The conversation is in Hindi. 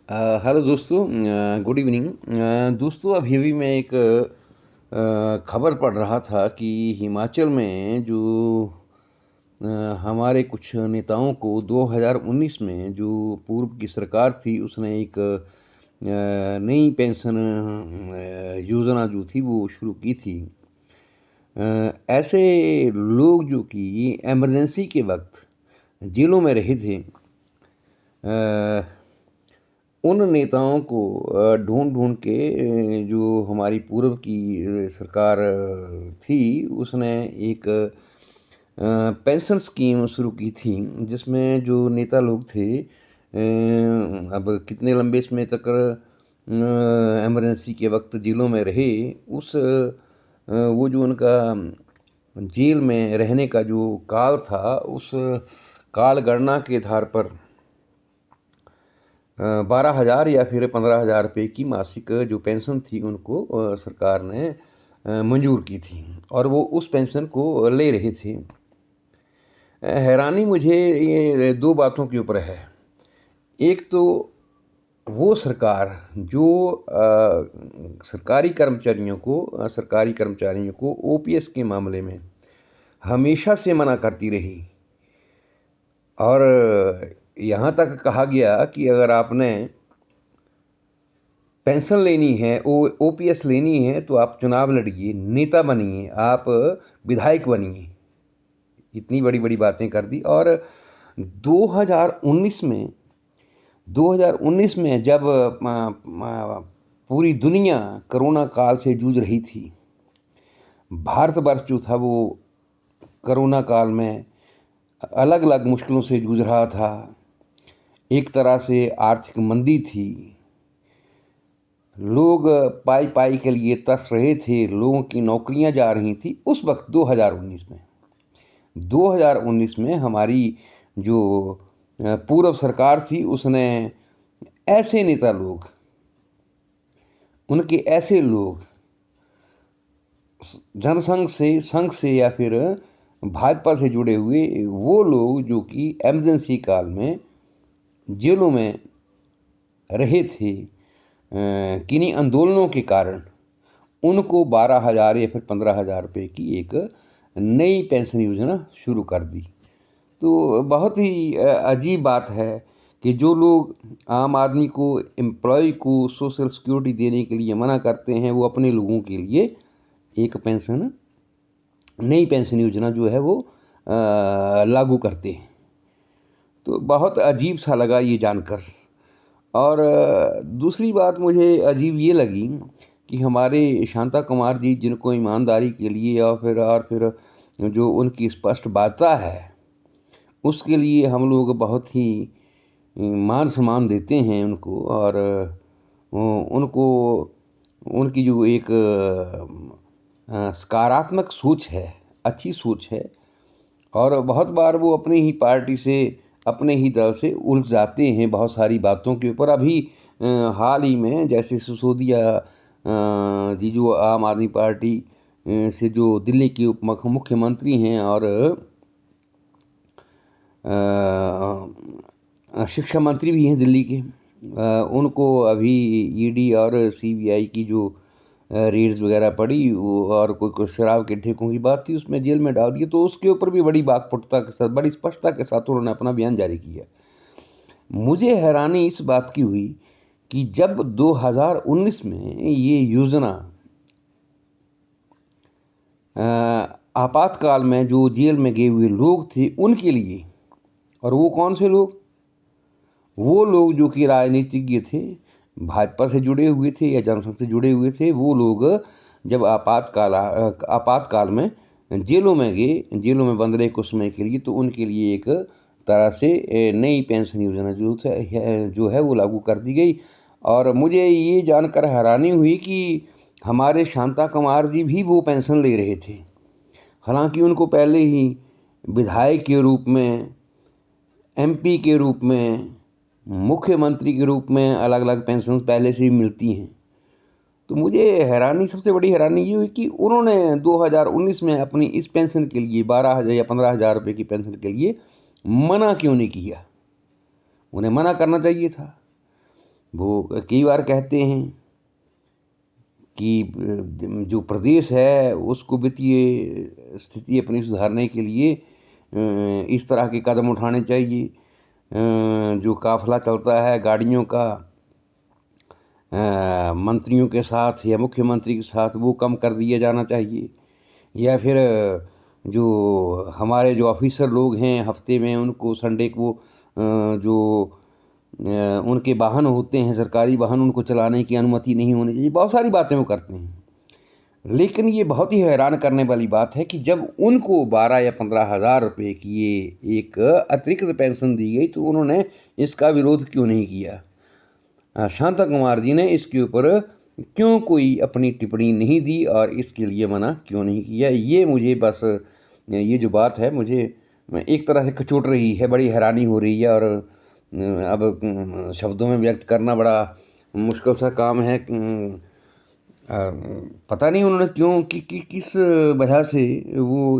हेलो दोस्तों। Good evening. दोस्तों, अभी-अभी मैं एक खबर पढ़ रहा था कि हिमाचल में जो अ, हमारे कुछ नेताओं को 2019 में जो पूर्व की सरकार थी उसने एक नई पेंशन योजना जो थी वो शुरू की थी। ऐसे लोग जो कि इमरजेंसी के वक़्त जेलों में रहे थे, उन नेताओं को ढूँढ-ढूँढ के जो हमारी पूर्व की सरकार थी, उसने एक पेंशन स्कीम शुरू की थी, जिसमें जो नेता लोग थे, अब कितने लंबे समय तक इमरजेंसी के वक़्त जेलों में रहे, वो जो उनका जेल में रहने का जो काल था, उस काल गणना के आधार पर 12,000 या फिर 15,000 रुपए की मासिक जो पेंशन थी उनको सरकार ने मंजूर की थी और वो उस पेंशन को ले रहे थे। हैरानी मुझे ये 2 बातों के ऊपर है। एक तो वो सरकार जो सरकारी कर्मचारियों को ओपीएस के मामले में हमेशा से मना करती रही और यहाँ तक कहा गया कि अगर आपने पेंशन लेनी है, ओपीएस लेनी है तो आप चुनाव लड़िए, नेता बनिए, आप विधायक बनिए। इतनी बड़ी-बड़ी बातें कर दी और 2019 में 2019 में जब पूरी दुनिया कोरोना काल से जूझ रही थी, भारतवर्ष जो था वो कोरोना काल में अलग-अलग मुश्किलों से जूझ रहा था। एक तरह से आर्थिक मंदी थी। लोग पाई-पाई के लिए तरस रहे थे, लोगों की नौकरियाँ जा रही थी, उस वक़्त 2019 में। 2019 में हमारी जो पूर्व सरकार थी, उसने ऐसे नेता लोग, उनके ऐसे लोग संघ से या फिर भाजपा से जुड़े हुए वो लोग जो कि इमरजेंसी काल में जेलों में रहे थे, किन्हीं आंदोलनों के कारण उनको 12,000 या फिर 15,000 रुपए की एक नई पेंशन योजना शुरू कर दी। तो बहुत ही अजीब बात है कि जो लोग आम आदमी को, एम्प्लॉयी को सोशल सिक्योरिटी देने के लिए मना करते हैं, वो अपने लोगों के लिए एक नई पेंशन योजना जो है वो लागू करते हैं। तो बहुत अजीब सा लगा ये जानकर। और दूसरी बात मुझे अजीब ये लगी कि हमारे शांता कुमार जी, जिनको ईमानदारी के लिए और फिर जो उनकी स्पष्ट वार्ता है, उसके लिए हम लोग बहुत ही मान-सम्मान देते हैं उनको और उनको उनकी जो एक सकारात्मक सोच है, अच्छी सोच है और बहुत बार वो अपनी ही पार्टी से, अपने ही दल से उलझ जाते हैं बहुत सारी बातों के ऊपर। अभी हाल ही में जैसे सिसोदिया जी जो आम आदमी पार्टी से जो दिल्ली के मुख्यमंत्री हैं और शिक्षा मंत्री भी हैं दिल्ली के, उनको अभी ईडी और सीबीआई की जो रेड्स वगैरह पड़ी वो और कोई शराब के ठेकों की बात थी, उसमें जेल में डाल दिए। तो उसके ऊपर भी बड़ी वाकपटुता के साथ, बड़ी स्पष्टता के साथ उन्होंने अपना बयान जारी किया। मुझे हैरानी इस बात की हुई कि जब 2019 में ये योजना आपातकाल में जो जेल में गए हुए लोग थे उनके लिए, और वो कौन से लोग? वो लोग जो कि राजनीतिज्ञ थे, भाजपा से जुड़े हुए थे या जनसंघ से जुड़े हुए थे, वो लोग जब आपातकाल में जेलों में गए, जेलों में बंद रहे कुछ समय के लिए, तो उनके लिए एक तरह से नई पेंशन योजना जो है वो लागू कर दी गई। और मुझे ये जानकर हैरानी हुई कि हमारे शांता कुमार जी भी वो पेंशन ले रहे थे। हालाँकि उनको पहले ही विधायक के रूप में, एमपी के रूप में, मुख्यमंत्री के रूप में अलग-अलग पेंशन्स पहले से ही मिलती हैं। तो मुझे सबसे बड़ी हैरानी ये हुई कि उन्होंने 2019 में अपनी इस पेंशन के लिए 12,000 या 15,000 रुपए की पेंशन के लिए मना क्यों नहीं किया? उन्हें मना करना चाहिए था। वो कई बार कहते हैं कि जो प्रदेश है उसको वित्तीय स्थिति अपनी सुधारने के लिए इस तरह के कदम उठाने चाहिए। जो काफ़िला चलता है गाड़ियों का मंत्रियों के साथ या मुख्यमंत्री के साथ, वो कम कर दिया जाना चाहिए। या फिर जो हमारे जो ऑफिसर लोग हैं हफ्ते में, उनको संडे को जो उनके वाहन होते हैं, सरकारी वाहन, उनको चलाने की अनुमति नहीं होनी चाहिए। बहुत सारी बातें वो करते हैं। लेकिन ये बहुत ही हैरान करने वाली बात है कि जब उनको 12 या 15,000 रुपये की ये एक अतिरिक्त पेंशन दी गई, तो उन्होंने इसका विरोध क्यों नहीं किया? शांता कुमार जी ने इसके ऊपर क्यों कोई अपनी टिप्पणी नहीं दी और इसके लिए मना क्यों नहीं किया? ये मुझे बस ये जो बात है, मुझे एक तरह से कचोट रही है, बड़ी हैरानी हो रही है। और अब शब्दों में व्यक्त करना बड़ा मुश्किल सा काम है। पता नहीं उन्होंने क्यों किस वजह से वो